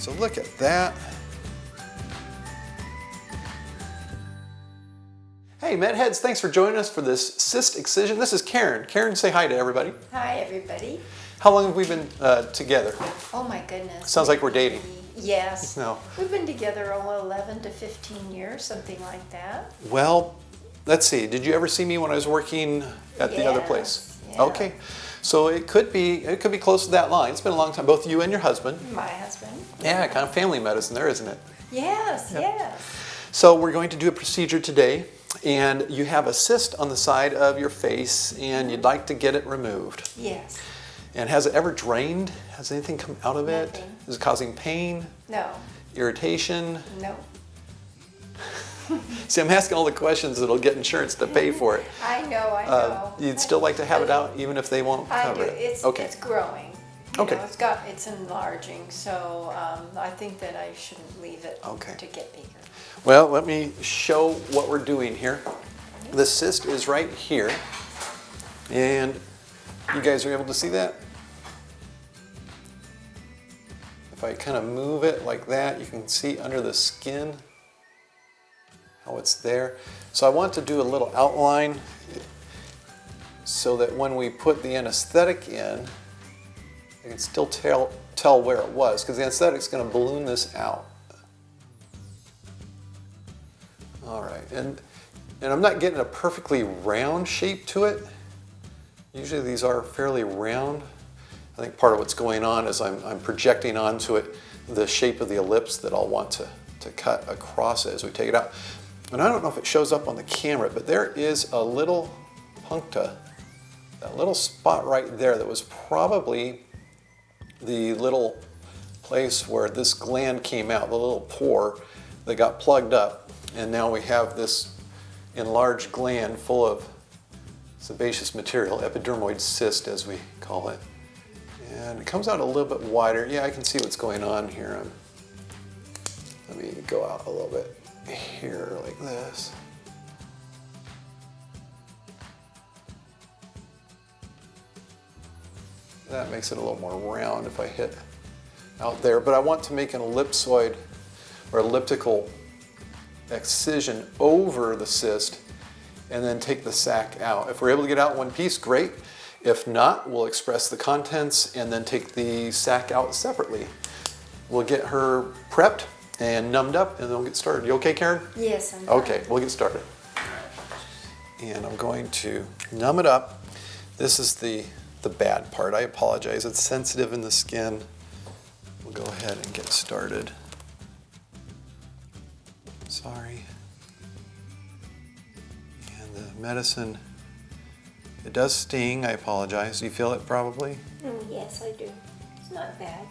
So look at that. Hey, MedHeads, thanks for joining us for this cyst excision. This is Karen. Karen, say hi to everybody. Hi, everybody. How long have we been together? Oh my goodness. Sounds like we're dating. Yes. No. We've been together 11 to 15 years, something like that. Well, let's see. Did you ever see me when I was working at the other place? Yeah. Okay. So it could be close to that line. It's been a long time. Both you and your husband. My husband. Yeah, kind of family medicine there, isn't it? Yes, Yep. yes. So we're going to do a procedure today, and you have a cyst on the side of your face, and you'd like to get it removed. Yes. And has it ever drained? Has anything come out of it? Nothing. Is it causing pain? No. Irritation? No. See, I'm asking all the questions that'll get insurance to pay for it. I know. You'd still like to have it out even if they won't cover it? It's growing. Okay. You know, it's enlarging, so I think that I shouldn't leave it to get bigger. Well, let me show what we're doing here. The cyst is right here, and you guys are able to see that? If I kind of move it like that, you can see under the skin how it's there. So I want to do a little outline so that when we put the anesthetic in, I can still tell where it was, because the anesthetic's going to balloon this out. All right, and I'm not getting a perfectly round shape to it. Usually these are fairly round. I think part of what's going on is I'm projecting onto it the shape of the ellipse that I'll want to cut across it as we take it out. And I don't know if it shows up on the camera, but there is a little puncta, that little spot right there that was probably the little place where this gland came out, the little pore that got plugged up. And now we have this enlarged gland full of sebaceous material, epidermoid cyst as we call it. And it comes out a little bit wider. Yeah, I can see what's going on here. Let me go out a little bit here like this. That makes it a little more round if I hit out there. But I want to make an ellipsoid or elliptical excision over the cyst and then take the sac out. If we're able to get out one piece, great. If not, we'll express the contents and then take the sac out separately. We'll get her prepped and numbed up and then we'll get started. You okay, Karen? Yes, I'm fine. Okay, we'll get started. And I'm going to numb it up. This is the bad part. I apologize. It's sensitive in the skin. We'll go ahead and get started. Sorry. And the medicine, it does sting. I apologize. Do you feel it probably? Yes, I do. It's not bad.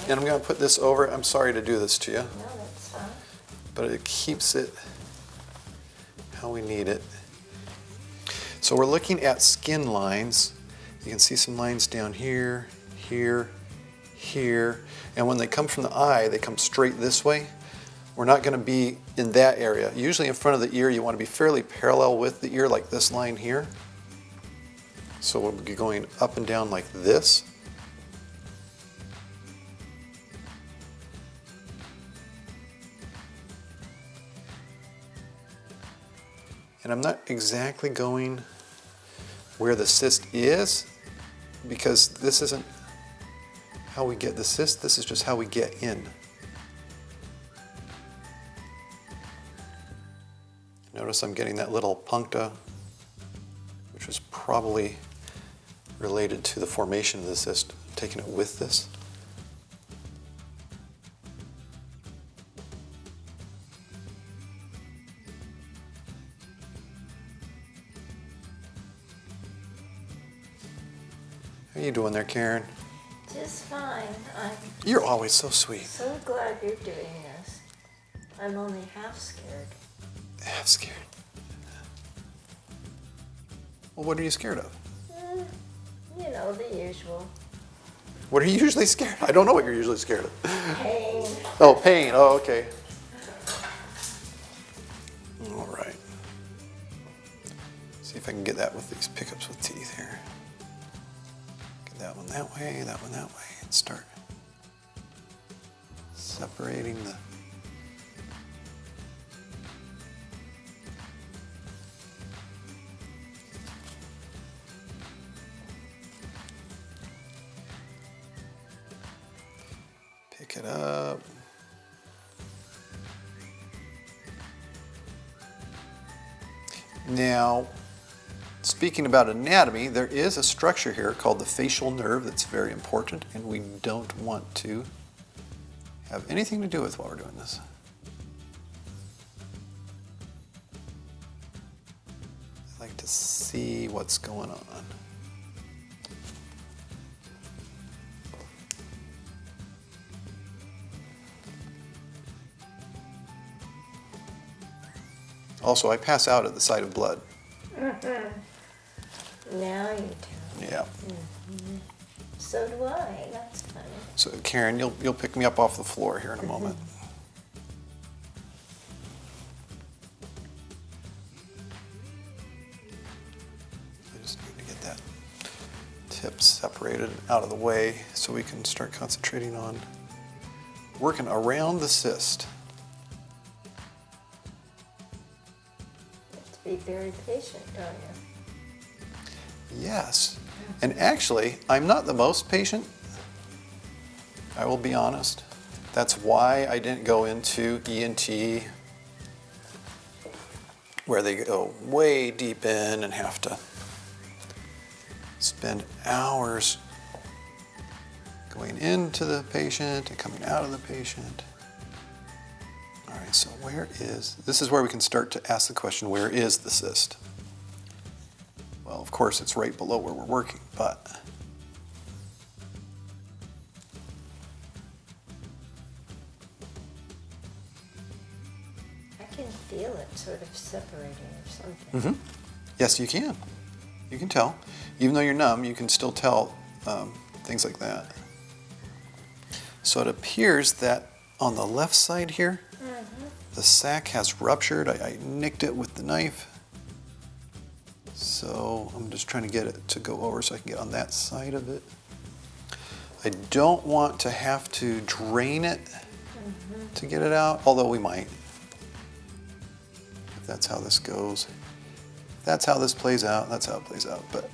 And I'm going to put this over. I'm sorry to do this to you. No, that's fine. But it keeps it how we need it. So we're looking at skin lines. You can see some lines down here, here, here. And when they come from the eye, they come straight this way. We're not going to be in that area. Usually in front of the ear, you want to be fairly parallel with the ear, like this line here. So we'll be going up and down like this. And I'm not exactly going where the cyst is, because this isn't how we get the cyst, this is just how we get in. Notice I'm getting that little puncta, which was probably related to the formation of the cyst. I'm taking it with this. How are you doing there, Karen? Just fine. You're always so sweet. So glad you're doing this. I'm only half scared. Half scared. Well, what are you scared of? You know, the usual. What are you usually scared of? I don't know what you're usually scared of. Pain. Oh, pain. Oh, okay. All right. See if I can get that with these pickups with teeth here. Get that one that way, and start separating the pick it up. Now, speaking about anatomy, there is a structure here called the facial nerve that's very important, and we don't want to have anything to do with while we're doing this. I like to see what's going on. Also, I pass out at the sight of blood. Now you do. Yeah. So do I. That's funny. So, Karen, you'll pick me up off the floor here in a moment. I just need to get that tip separated out of the way so we can start concentrating on working around the cyst. Be very patient, don't you? Yes. And actually, I'm not the most patient. I will be honest. That's why I didn't go into ENT, where they go way deep in and have to spend hours going into the patient and coming out of the patient. All right, so this is where we can start to ask the question, where is the cyst? Well, of course, it's right below where we're working, but I can feel it sort of separating or something. Yes, you can. You can tell. Even though you're numb, you can still tell things like that. So it appears that on the left side here, the sac has ruptured. I nicked it with the knife. So I'm just trying to get it to go over so I can get on that side of it. I don't want to have to drain it to get it out, although we might. If that's how this goes. If that's how this plays out, that's how it plays out. But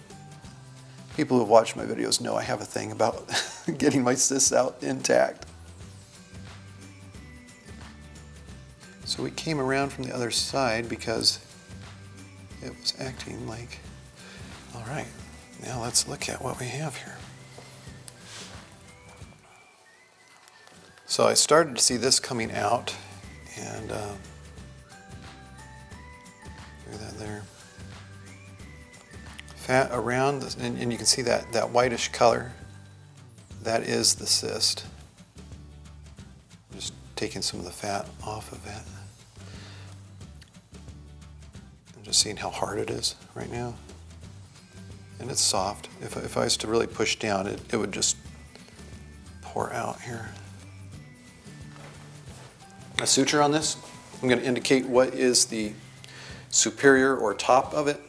people who have watched my videos know I have a thing about getting my cysts out intact. So we came around from the other side because it was acting like, all right, now let's look at what we have here. So I started to see this coming out, and look at that there. Fat around, and you can see that whitish color. That is the cyst. Just taking some of the fat off of it. I'm just seeing how hard it is right now. And it's soft. If I was to really push down, it would just pour out here. A suture on this, I'm going to indicate what is the superior or top of it.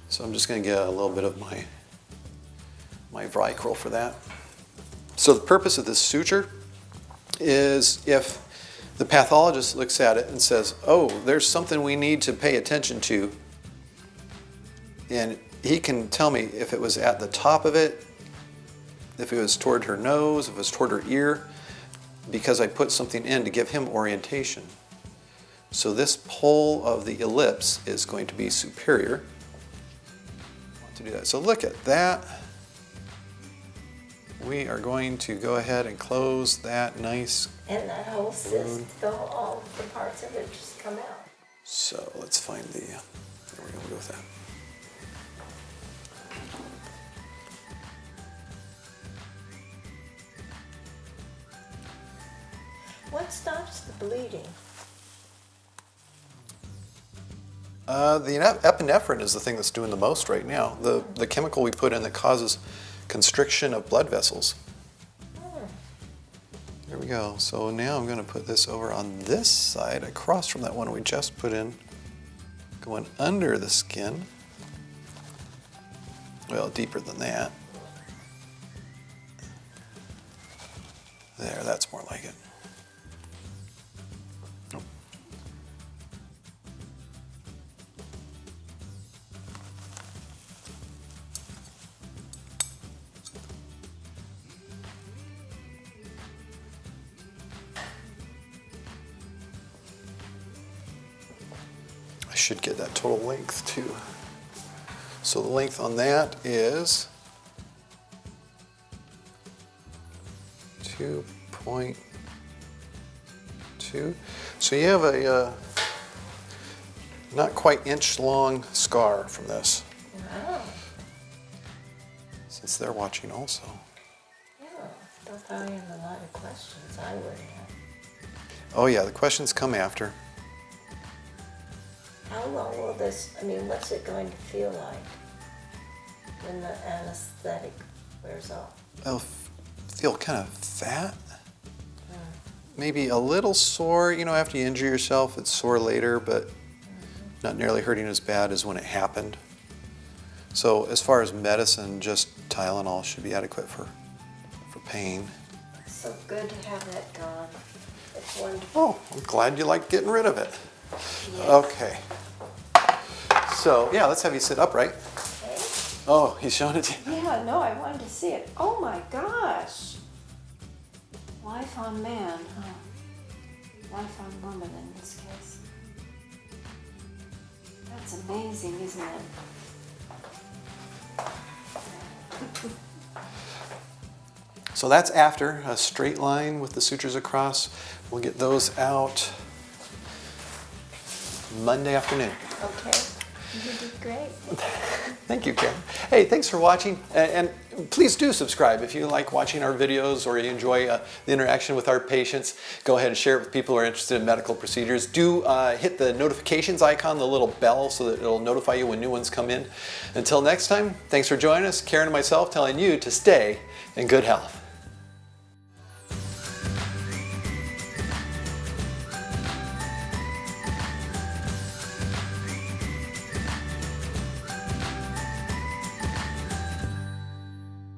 So I'm just going to get a little bit of my Vicryl for that. So the purpose of this suture is if the pathologist looks at it and says, oh, there's something we need to pay attention to, and he can tell me if it was at the top of it, if it was toward her nose, if it was toward her ear, because I put something in to give him orientation. So this pole of the ellipse is going to be superior. I want to do that. So look at that. We are going to go ahead and close that nice. And that whole cyst, all the parts of it just come out. So let's find the, there we go, we'll go with that. What stops the bleeding? The epinephrine is the thing that's doing the most right now. The chemical we put in that causes constriction of blood vessels. There we go. So now I'm going to put this over on this side across from that one we just put in. going under the skin. Well, deeper than that. There, that's more like it. Nope. I should get that total length too. So the length on that is 2.2. So you have a not quite inch long scar from this. Wow. Since they're watching also. Yeah, they'll probably have a lot of questions I would have. Oh yeah, the questions come after. How long will this, what's it going to feel like when the anesthetic wears off? It'll feel kind of fat. Maybe a little sore, after you injure yourself, it's sore later, but not nearly hurting as bad as when it happened. So as far as medicine, just Tylenol should be adequate for pain. It's so good to have that gone. It's wonderful. Oh, I'm glad you like getting rid of it. Yes. Okay. So, yeah, let's have you sit upright. Okay. Oh, he's showing it to you. Yeah, no, I wanted to see it. Oh my gosh. Life on man, huh? Life on woman in this case. That's amazing, isn't it? So that's after a straight line with the sutures across. We'll get those out Monday afternoon. Okay, you did great. Thank you, Karen. Hey, thanks for watching. And please do subscribe if you like watching our videos or you enjoy the interaction with our patients. Go ahead and share it with people who are interested in medical procedures. Do hit the notifications icon, the little bell, so that it'll notify you when new ones come in. Until next time, thanks for joining us. Karen and myself telling you to stay in good health.